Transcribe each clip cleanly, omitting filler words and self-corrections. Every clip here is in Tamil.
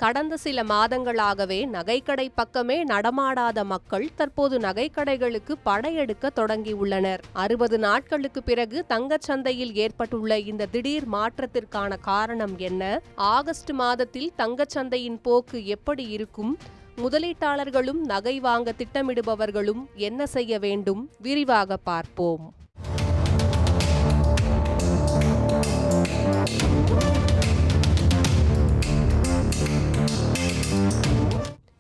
கடந்த சில மாதங்களாகவே நகைக்கடை பக்கமே நடமாடாத மக்கள் தற்போது நகைக்கடைகளுக்கு படையெடுக்க தொடங்கியுள்ளனர். 60 நாட்களுக்கு பிறகு தங்கச்சந்தையில் ஏற்பட்டுள்ள இந்த திடீர் மாற்றத்திற்கான காரணம் என்ன? ஆகஸ்ட் மாதத்தில் தங்கச்சந்தையின் போக்கு எப்படி இருக்கும்? முதலீட்டாளர்களும் நகை வாங்க திட்டமிடுபவர்களும் என்ன செய்ய வேண்டும்? விரிவாக பார்ப்போம்.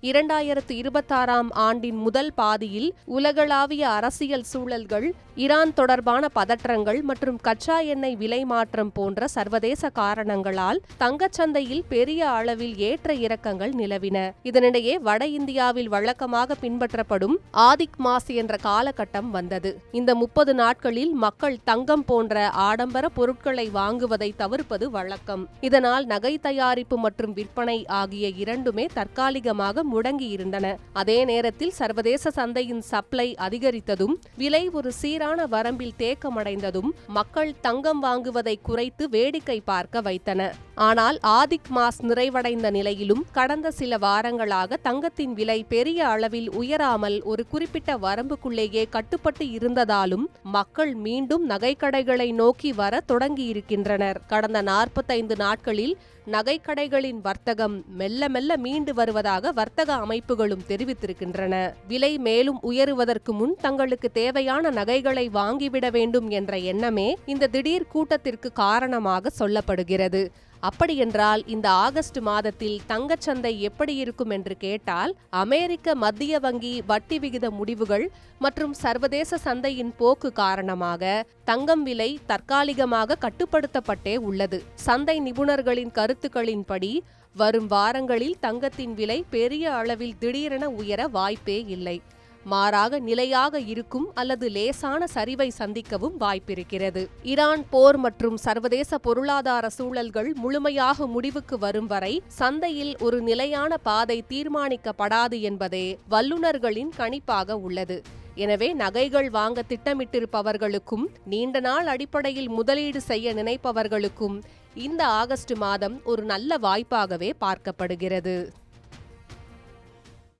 2026ஆம் ஆண்டின் முதல் பாதியில் உலகளாவிய அரசியல் சூழல்கள், ஈரான் தொடர்பான பதற்றங்கள் மற்றும் கச்சா எண்ணெய் விலை மாற்றம் போன்ற சர்வதேச காரணங்களால் தங்கச்சந்தையில் பெரிய அளவில் ஏற்ற இறக்கங்கள் நிலவின. இதனிடையே வட இந்தியாவில் வழக்கமாக பின்பற்றப்படும் ஆதிக் மாஸ் என்ற காலகட்டம் வந்தது. இந்த 30 நாட்களில் மக்கள் தங்கம் போன்ற ஆடம்பர பொருட்களை வாங்குவதை தவிர்ப்பது வழக்கம். இதனால் நகை தயாரிப்பு மற்றும் விற்பனை ஆகிய இரண்டுமே தற்காலிகமாக முடங்கியிருந்தன. அதே நேரத்தில் சர்வதேச சந்தையின் சப்ளை அதிகரித்ததும், விலை ஒரு சீரான வரம்பில் தேக்கமடைந்ததும் மக்கள் தங்கம் வாங்குவதை குறைத்து வேடிக்கை பார்க்க வைத்தன. ஆனால் ஆதிக் மாஸ் நிறைவடைந்த நிலையிலும் கடந்த சில வாரங்களாக தங்கத்தின் விலை பெரிய அளவில் உயராமல் ஒரு குறிப்பிட்ட வரம்புக்குள்ளேயே கட்டுப்பட்டு இருந்ததாலும் மக்கள் மீண்டும் நகைக்கடைகளை நோக்கி வர தொடங்கியிருக்கின்றனர். கடந்த 45 நாட்களில் நகைக்கடைகளின் வர்த்தகம் மெல்ல மெல்ல மீண்டு வருவதாக வர்த்தக அமைப்புகளும் தெரிவித்திருக்கின்றன. விலை மேலும் உயருவதற்கு முன் தங்களுக்கு தேவையான நகைகளை வாங்கிவிட வேண்டும் என்ற எண்ணமே இந்த திடீர் கூட்டத்திற்கு காரணமாக சொல்லப்படுகிறது. அப்படியென்றால் இந்த ஆகஸ்ட் மாதத்தில் தங்கச்சந்தை எப்படி இருக்கும் என்று கேட்டால், அமெரிக்க மத்திய வங்கி வட்டி விகித முடிவுகள் மற்றும் சர்வதேச சந்தையின் போக்கு காரணமாக தங்கம் விலை தற்காலிகமாக கட்டுப்படுத்தப்பட்டே உள்ளது. சந்தை நிபுணர்களின் கருத்துக்களின்படி வரும் வாரங்களில் தங்கத்தின் விலை பெரிய அளவில் திடீரென உயர வாய்ப்பே இல்லை. மாறாக நிலையாக இருக்கும் அல்லது லேசான சரிவை சந்திக்கவும் வாய்ப்பிருக்கிறது. ஈரான் போர் மற்றும் சர்வதேச பொருளாதார சூழல்கள் முழுமையாக முடிவுக்கு வரும் வரை சந்தையில் ஒரு நிலையான பாதை தீர்மானிக்கப்படாது என்பதே வல்லுநர்களின் கணிப்பாக உள்ளது. எனவே நகைகள் வாங்க திட்டமிட்டிருப்பவர்களுக்கும் நீண்ட நாள் அடிப்படையில் முதலீடு செய்ய நினைப்பவர்களுக்கும் இந்த ஆகஸ்ட் மாதம் ஒரு நல்ல வாய்ப்பாகவே பார்க்கப்படுகிறது.